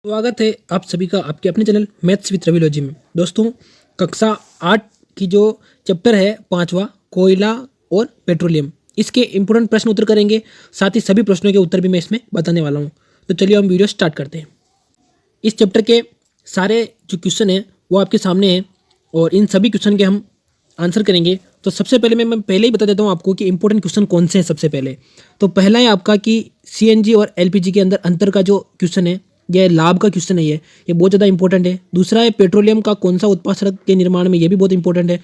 स्वागत है आप सभी का आपके अपने चैनल मैथ्स विद रविलॉजी में। दोस्तों, कक्षा 8 की जो चैप्टर है 5वां कोयला और पेट्रोलियम, इसके इंपॉर्टेंट प्रश्न उत्तर करेंगे। साथ ही सभी प्रश्नों के उत्तर भी मैं इसमें बताने वाला हूं। तो चलिए हम वीडियो स्टार्ट करते हैं। इस चैप्टर के सारे जो क्वेश्चन हैं वो आपके सामने हैं और इन सभी क्वेश्चन के हम आंसर करेंगे। तो सबसे पहले मैं पहले ही बता देता हूँ आपको कि इंपॉर्टेंट क्वेश्चन कौन से हैं। सबसे पहले तो पहला है आपका कि सीएनजी और एलपीजी के अंदर अंतर का जो क्वेश्चन है, यह लाभ का क्वेश्चन है। ये बहुत ज़्यादा इंपॉर्टेंट है। दूसरा है पेट्रोलियम का कौन सा उत्पाद सड़क के निर्माण में, ये भी बहुत इंपॉर्टेंट है।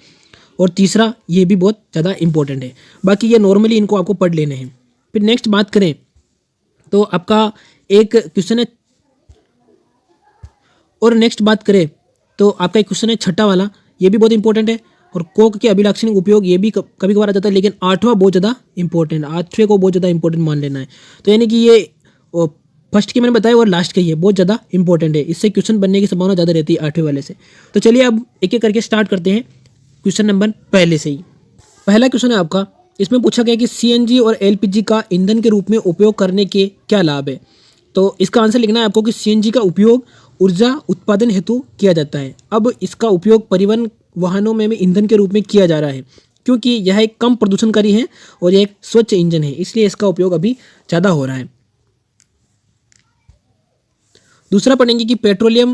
और तीसरा ये भी बहुत ज़्यादा इंपॉर्टेंट है। बाकी ये नॉर्मली इनको आपको पढ़ लेने हैं। फिर नेक्स्ट बात करें तो आपका एक क्वेश्चन है, और नेक्स्ट बात करें तो आपका एक क्वेश्चन है छठा वाला, ये भी बहुत इंपॉर्टेंट है। और कोक के अभिलाक्षणिक उपयोग, ये भी कभी कभार आ जाता है, लेकिन आठवां बहुत ज़्यादा इंपॉर्टेंट, आठवें को बहुत ज़्यादा इंपॉर्टेंट मान लेना है। तो यानी कि ये फर्स्ट की मैंने बताया और लास्ट का ये बहुत ज़्यादा इंपॉर्टेंट है। इससे क्वेश्चन बनने की संभावना ज़्यादा रहती है आठवें वाले से। तो चलिए अब एक एक करके स्टार्ट करते हैं। क्वेश्चन नंबर पहले से ही पहला क्वेश्चन है आपका, इसमें पूछा गया कि सीएनजी और एलपीजी का ईंधन के रूप में उपयोग करने के क्या लाभ है। तो इसका आंसर लिखना है आपको कि सीएनजी का उपयोग ऊर्जा उत्पादन हेतु किया जाता है। अब इसका उपयोग परिवहन वाहनों में ईंधन के रूप में किया जा रहा है, क्योंकि यह एक कम प्रदूषणकारी है और यह एक स्वच्छ इंजन है, इसलिए इसका उपयोग अभी ज़्यादा हो रहा है। दूसरा पढ़ेंगे कि पेट्रोलियम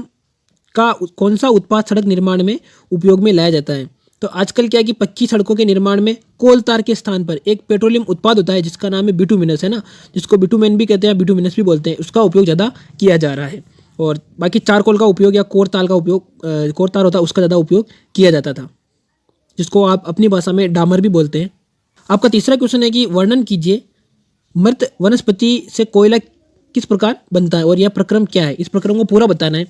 का कौन सा उत्पाद सड़क निर्माण में उपयोग में लाया जाता है। तो आजकल क्या है कि पक्की सड़कों के निर्माण में कोल तार के स्थान पर एक पेट्रोलियम उत्पाद होता है जिसका नाम है बिटुमिनस, है ना, जिसको बिटुमेन भी कहते हैं, बिटुमिनस भी बोलते हैं। उसका उपयोग ज़्यादा किया जा रहा है। और बाकी चारकोल का उपयोग या कोर तार का उपयोग, कोर तार होता है उसका ज़्यादा उपयोग किया जाता था, जिसको आप अपनी भाषा में डामर भी बोलते हैं। आपका तीसरा क्वेश्चन है कि वर्णन कीजिए मृत वनस्पति से कोयला किस प्रकार बनता है और यह प्रक्रम क्या है। इस प्रक्रम को पूरा बताना है।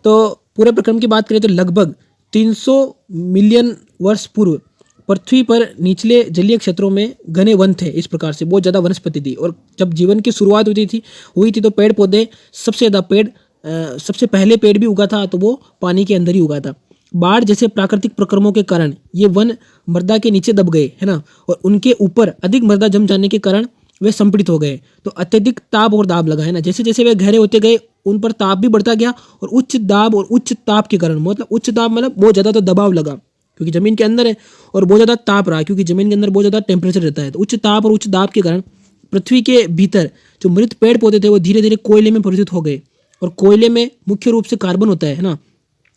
तो पूरे प्रक्रम की बात करें तो लगभग 300 मिलियन वर्ष पूर्व पृथ्वी पर निचले जलीय क्षेत्रों में घने वन थे। इस प्रकार से बहुत ज़्यादा वनस्पति थी। और जब जीवन की शुरुआत हुई थी तो पेड़ पौधे सबसे ज़्यादा सबसे पहले पेड़ भी उगा था तो वो पानी के अंदर ही उगा था। बाढ़ जैसे प्राकृतिक प्रक्रमों के कारण ये वन मृदा के नीचे दब गए, है ना, और उनके ऊपर अधिक मृदा जम जाने के कारण वे संपीड़ित हो गए। तो अत्यधिक ताप और दाब लगा, है ना, जैसे जैसे वे गहरे होते गए उन पर ताप भी बढ़ता गया। और उच्च दाब और उच्च ताप के कारण, मतलब उच्च दाब मतलब बहुत ज़्यादा तो दबाव लगा क्योंकि ज़मीन के अंदर है, और बहुत ज़्यादा ताप रहा क्योंकि ज़मीन के अंदर बहुत ज़्यादा टेम्परेचर रहता है। तो उच्च ताप और उच्च दाब के कारण पृथ्वी के भीतर जो मृत पेड़ पौधे थे वो धीरे धीरे कोयले में परिवर्तित हो गए। और कोयले में मुख्य रूप से कार्बन होता है ना।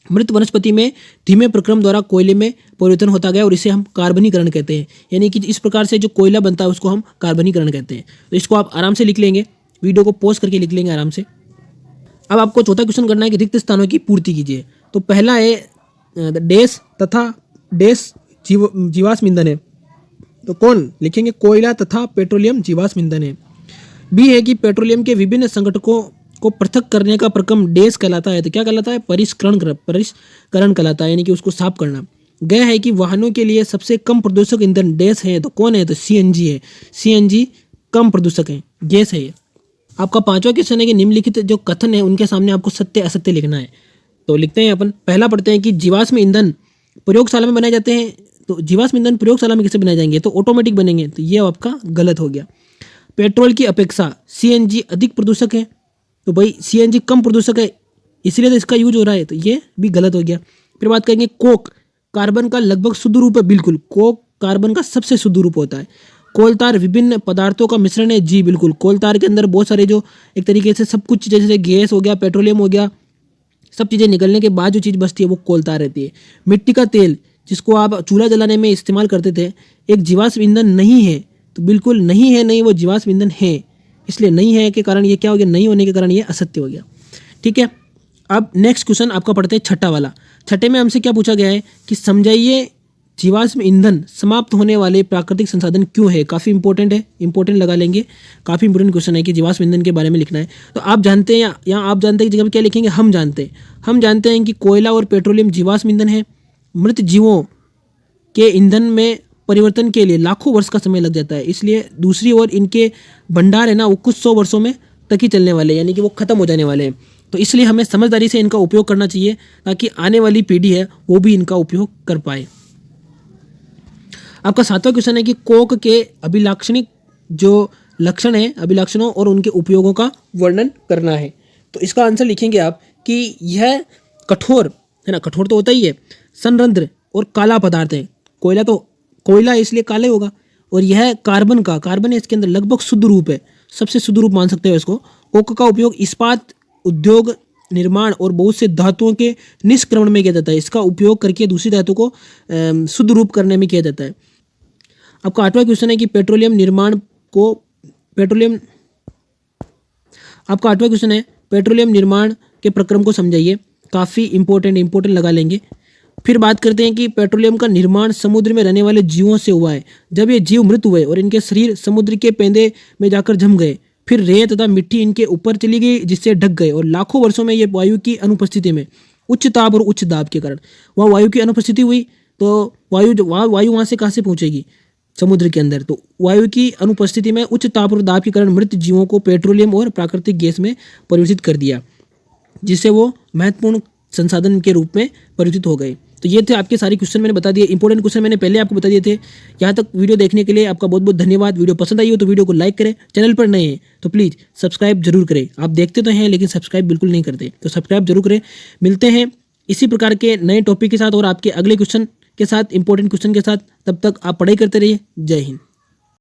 मृत वनस्पति में धीमे प्रक्रम द्वारा कोयले में परिवर्तन होता गया और इसे हम कार्बनीकरण कहते हैं। यानी कि इस प्रकार से जो कोयला बनता है उसको हम कार्बनीकरण कहते हैं। तो इसको आप आराम से लिख लेंगे, वीडियो को पॉज करके लिख लेंगे आराम से। अब आपको चौथा क्वेश्चन करना है कि रिक्त स्थानों की पूर्ति कीजिए। तो पहला है डैश तथा डैश जीवाश्म ईंधन है। तो कौन लिखेंगे? कोयला तथा पेट्रोलियम जीवाश्म ईंधन है। बी है कि पेट्रोलियम के विभिन्न संगठकों को पृथक करने का प्रक्रम डैश कहलाता है। तो क्या कहलाता है? परिष्करण कहलाता है, यानी कि उसको साफ करना। गया है कि वाहनों के लिए सबसे कम प्रदूषक ईंधन डैश है। तो कौन है? तो सीएनजी है। सीएनजी कम प्रदूषक है, गैस है ये। आपका पांचवा क्वेश्चन है कि निम्नलिखित जो कथन है उनके सामने आपको सत्य असत्य लिखना है। तो लिखते हैं अपन। पहला पढ़ते हैं कि जीवाश्म ईंधन प्रयोगशाला में बनाए जाते हैं। तो जीवाश्म ईंधन प्रयोगशाला में कैसे बनाए जाएंगे? तो ऑटोमेटिक बनेंगे। तो ये आपका गलत हो गया। पेट्रोल की अपेक्षा सीएनजी अधिक प्रदूषक है। तो भाई सीएनजी कम प्रदूषक है इसलिए तो इसका यूज हो रहा है, तो ये भी गलत हो गया। फिर बात करेंगे कोक कार्बन का लगभग शुद्ध रूप है। बिल्कुल, कोक कार्बन का सबसे शुद्ध रूप होता है। कोलतार विभिन्न पदार्थों का मिश्रण है। जी बिल्कुल, कोलतार के अंदर बहुत सारे जो एक तरीके से सब कुछ, जैसे गैस हो गया, पेट्रोलियम हो गया, सब चीज़ें निकलने के बाद जो चीज़ बचती है वो कोलतार रहती है। मिट्टी का तेल जिसको आप चूल्हा जलाने में इस्तेमाल करते थे, एक जीवाश्म ईंधन नहीं है। तो बिल्कुल नहीं है, नहीं, वो जीवाश्म ईंधन है। इसलिए नहीं है के कारण ये क्या हो गया? नहीं होने के कारण ये असत्य हो गया। ठीक है। अब नेक्स्ट क्वेश्चन आपका पढ़ते हैं छठा वाला। छठे में हमसे क्या पूछा गया है कि समझाइए जीवाश्म ईंधन समाप्त होने वाले प्राकृतिक संसाधन क्यों है। काफ़ी इंपॉर्टेंट है, इंपॉर्टेंट लगा लेंगे। काफ़ी इंपॉर्टेंट क्वेश्चन है कि जीवाश्म ईंधन के बारे में लिखना है। तो आप जानते हैं, यहाँ आप जानते हैं कि जगह क्या लिखेंगे? हम जानते हैं कि कोयला और पेट्रोलियम जीवाश्म ईंधन है। मृत जीवों के ईंधन में परिवर्तन के लिए लाखों वर्ष का समय लग जाता है। इसलिए दूसरी ओर इनके भंडार है ना, वो कुछ 100 वर्षों में तक ही चलने वाले, यानी कि वो खत्म हो जाने वाले हैं। तो इसलिए हमें समझदारी से इनका उपयोग करना चाहिए ताकि आने वाली पीढ़ी है वो भी इनका उपयोग कर पाए। आपका सातवां क्वेश्चन है कि कोक के अभिलाक्षणिक जो लक्षण है, अभिलक्षणों और उनके उपयोगों का वर्णन करना है। तो इसका आंसर लिखेंगे आप कि यह कठोर है ना, कठोर तो होता ही है, संरंध्र और काला पदार्थ है। कोयला तो कोयला है इसलिए काले होगा। और यह कार्बन है इसके अंदर, लगभग शुद्ध रूप है, सबसे शुद्ध रूप मान सकते हो इसको। कोक का उपयोग इस्पात उद्योग, निर्माण और बहुत से धातुओं के निष्क्रमण में किया जाता है। इसका उपयोग करके दूसरी धातु को शुद्ध रूप करने में किया जाता है। आपका 8वां क्वेश्चन है कि पेट्रोलियम निर्माण के प्रक्रम को समझाइए। काफ़ी इंपॉर्टेंट लगा लेंगे। फिर बात करते हैं कि पेट्रोलियम का निर्माण समुद्र में रहने वाले जीवों से हुआ है। जब ये जीव मृत हुए और इनके शरीर समुद्र के पेंदे में जाकर जम गए, फिर रेत तथा मिट्टी इनके ऊपर चली गई जिससे ढक गए, और लाखों वर्षों में ये वायु की अनुपस्थिति में उच्च ताप और उच्च दाब के कारण वहाँ वायु की अनुपस्थिति हुई, तो वायु वहाँ से कहाँ से पहुँचेगी, समुद्र के अंदर। तो वायु की अनुपस्थिति में उच्च ताप और दाब के कारण मृत जीवों को पेट्रोलियम और प्राकृतिक गैस में परिवर्तित कर दिया, जिससे वो महत्वपूर्ण संसाधन के रूप में परिवर्तित हो गए। तो ये थे आपके सारे क्वेश्चन, मैंने बता दिए। इंपॉर्टेंट क्वेश्चन मैंने पहले आपको बता दिए थे। यहाँ तक वीडियो देखने के लिए आपका बहुत बहुत धन्यवाद। वीडियो पसंद आई हो तो वीडियो को लाइक करें, चैनल पर नए हैं तो प्लीज़ सब्सक्राइब जरूर करें। आप देखते तो हैं लेकिन सब्सक्राइब बिल्कुल नहीं करते, तो सब्सक्राइब जरूर करें। मिलते हैं इसी प्रकार के नए टॉपिक के साथ और आपके अगले क्वेश्चन के साथ, इंपॉर्टेंट क्वेश्चन के साथ। तब तक आप पढ़ाई करते रहिए। जय हिंद।